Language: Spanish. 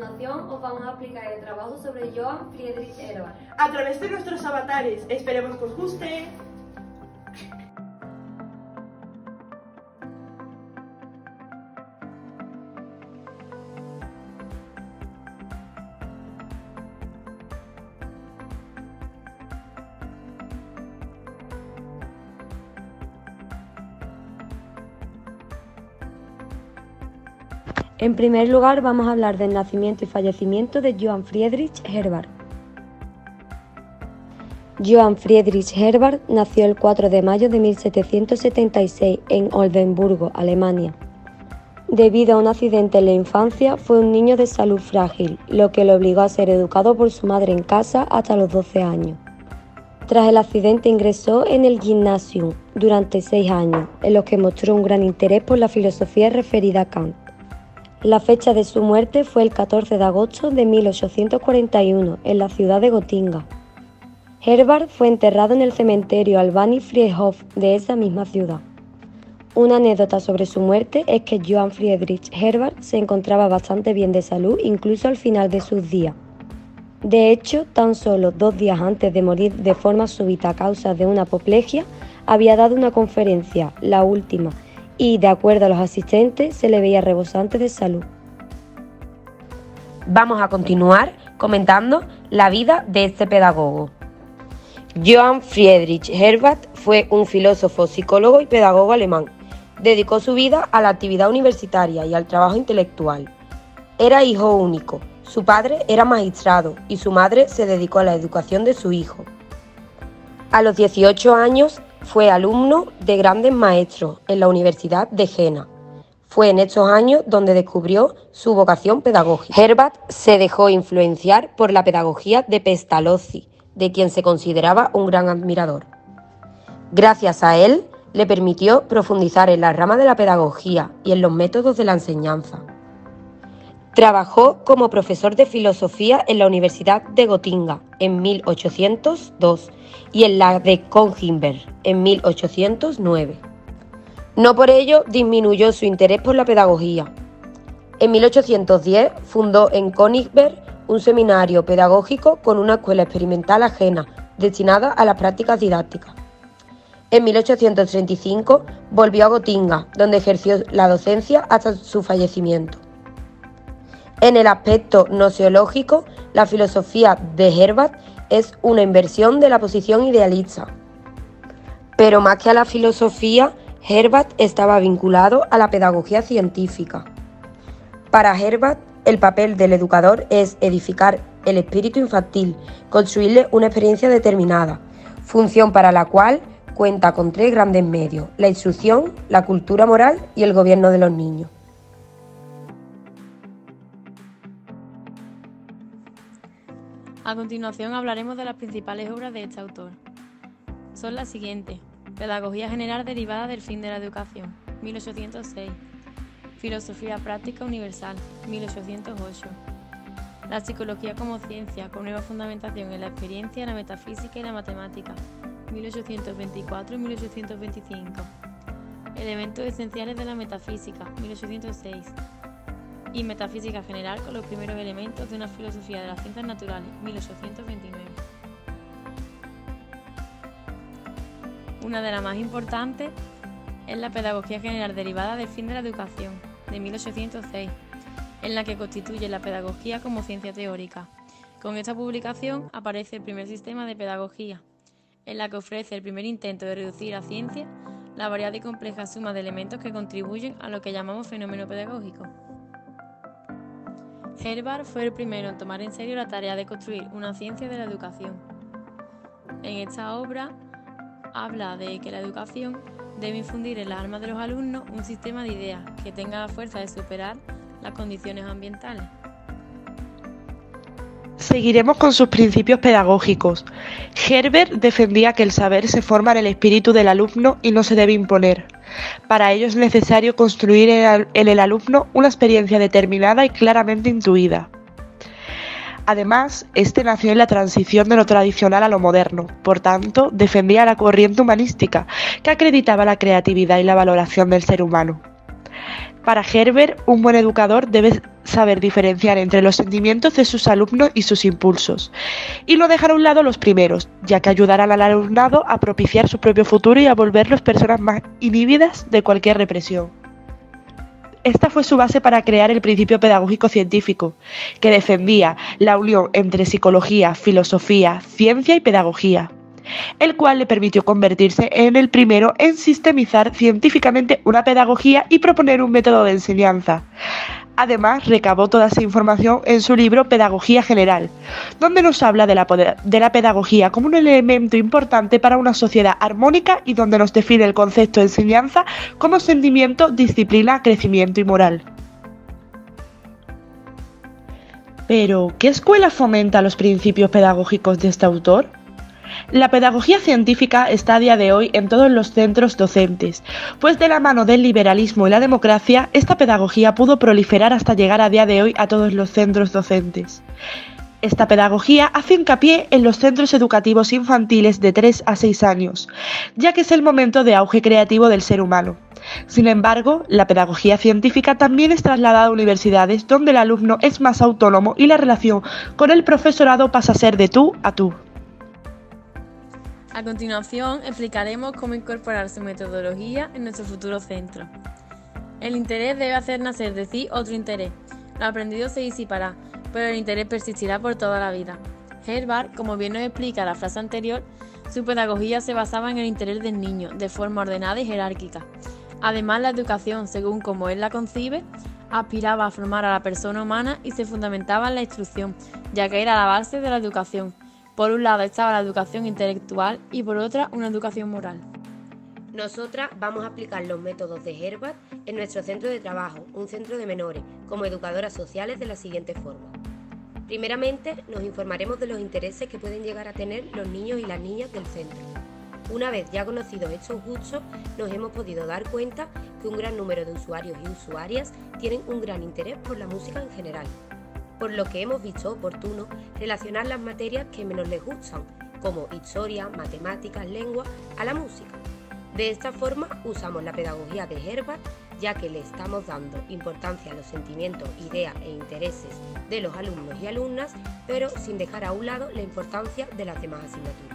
continuación os vamos a explicar el trabajo sobre Johann Friedrich Herbar. A través de nuestros avatares, esperemos que os guste. En primer lugar, vamos a hablar del nacimiento y fallecimiento de Johann Friedrich Herbar. Johann Friedrich Herbar nació el 4 de mayo de 1776 en Oldenburgo, Alemania. Debido a un accidente en la infancia, fue un niño de salud frágil, lo que lo obligó a ser educado por su madre en casa hasta los 12 años. Tras el accidente ingresó en el Gymnasium durante 6 años, en los que mostró un gran interés por la filosofía referida a Kant. La fecha de su muerte fue el 14 de agosto de 1841 en la ciudad de Gotinga. Herbar fue enterrado en el cementerio Albani-Friedhof de esa misma ciudad. Una anécdota sobre su muerte es que Johann Friedrich Herbar se encontraba bastante bien de salud incluso al final de sus días. De hecho, tan solo 2 días antes de morir de forma súbita a causa de una apoplejía, había dado una conferencia, la última, y, de acuerdo a los asistentes, se le veía rebosante de salud. Vamos a continuar comentando la vida de este pedagogo. Johann Friedrich Herbar fue un filósofo, psicólogo y pedagogo alemán. Dedicó su vida a la actividad universitaria y al trabajo intelectual. Era hijo único, su padre era magistrado y su madre se dedicó a la educación de su hijo. A los 18 años fue alumno de grandes maestros en la Universidad de Jena. Fue en estos años donde descubrió su vocación pedagógica. Herbar se dejó influenciar por la pedagogía de Pestalozzi, de quien se consideraba un gran admirador. Gracias a él, le permitió profundizar en la rama de la pedagogía y en los métodos de la enseñanza. Trabajó como profesor de filosofía en la Universidad de Gotinga en 1802 y en la de Königsberg en 1809. No por ello disminuyó su interés por la pedagogía. En 1810 fundó en Königsberg un seminario pedagógico con una escuela experimental ajena destinada a las prácticas didácticas. En 1835 volvió a Gotinga, donde ejerció la docencia hasta su fallecimiento. En el aspecto gnoseológico, la filosofía de Herbar es una inversión de la posición idealista. Pero más que a la filosofía, Herbar estaba vinculado a la pedagogía científica. Para Herbar, el papel del educador es edificar el espíritu infantil, construirle una experiencia determinada, función para la cual cuenta con 3 grandes medios: la instrucción, la cultura moral y el gobierno de los niños. A continuación hablaremos de las principales obras de este autor. Son las siguientes: Pedagogía general derivada del fin de la educación, 1806. Filosofía práctica universal, 1808. La psicología como ciencia, con nueva fundamentación en la experiencia, la metafísica y la matemática, 1824 y 1825. Elementos esenciales de la metafísica, 1806. Y Metafísica general con los primeros elementos de una filosofía de las ciencias naturales, 1829. Una de las más importantes es la Pedagogía general derivada del fin de la educación, de 1806, en la que constituye la pedagogía como ciencia teórica. Con esta publicación aparece el primer sistema de pedagogía, en la que ofrece el primer intento de reducir a ciencia la variada y compleja suma de elementos que contribuyen a lo que llamamos fenómeno pedagógico. Herbar fue el primero en tomar en serio la tarea de construir una ciencia de la educación. En esta obra habla de que la educación debe infundir en las almas de los alumnos un sistema de ideas que tenga la fuerza de superar las condiciones ambientales. Seguiremos con sus principios pedagógicos. Herbar defendía que el saber se forma en el espíritu del alumno y no se debe imponer. Para ello es necesario construir en el alumno una experiencia determinada y claramente intuida. Además, este nació en la transición de lo tradicional a lo moderno, por tanto, defendía la corriente humanística, que acreditaba la creatividad y la valoración del ser humano. Para Herbert, un buen educador debe saber diferenciar entre los sentimientos de sus alumnos y sus impulsos, y no dejar a un lado los primeros, ya que ayudarán al alumnado a propiciar su propio futuro y a volverlos personas más inhibidas de cualquier represión. Esta fue su base para crear el principio pedagógico científico, que defendía la unión entre psicología, filosofía, ciencia y pedagogía, el cual le permitió convertirse en el primero en sistemizar científicamente una pedagogía y proponer un método de enseñanza. Además, recabó toda esa información en su libro Pedagogía General, donde nos habla de la pedagogía como un elemento importante para una sociedad armónica y donde nos define el concepto de enseñanza como sentimiento, disciplina, crecimiento y moral. Pero, ¿qué escuela fomenta los principios pedagógicos de este autor? La pedagogía científica está a día de hoy en todos los centros docentes, pues de la mano del liberalismo y la democracia, esta pedagogía pudo proliferar hasta llegar a día de hoy a todos los centros docentes. Esta pedagogía hace hincapié en los centros educativos infantiles de 3 a 6 años, ya que es el momento de auge creativo del ser humano. Sin embargo, la pedagogía científica también es trasladada a universidades donde el alumno es más autónomo y la relación con el profesorado pasa a ser de tú a tú. A continuación, explicaremos cómo incorporar su metodología en nuestro futuro centro. El interés debe hacer nacer de sí otro interés. Lo aprendido se disipará, pero el interés persistirá por toda la vida. Herbart, como bien nos explica la frase anterior, su pedagogía se basaba en el interés del niño, de forma ordenada y jerárquica. Además, la educación, según como él la concibe, aspiraba a formar a la persona humana y se fundamentaba en la instrucción, ya que era la base de la educación. Por un lado estaba la educación intelectual y por otra una educación moral. Nosotras vamos a aplicar los métodos de Herbart en nuestro centro de trabajo, un centro de menores, como educadoras sociales de la siguiente forma. Primeramente, nos informaremos de los intereses que pueden llegar a tener los niños y las niñas del centro. Una vez ya conocidos estos gustos, nos hemos podido dar cuenta que un gran número de usuarios y usuarias tienen un gran interés por la música en general, por lo que hemos visto oportuno relacionar las materias que menos les gustan, como historia, matemáticas, lengua, a la música. De esta forma usamos la pedagogía de Herbart, ya que le estamos dando importancia a los sentimientos, ideas e intereses de los alumnos y alumnas, pero sin dejar a un lado la importancia de las demás asignaturas.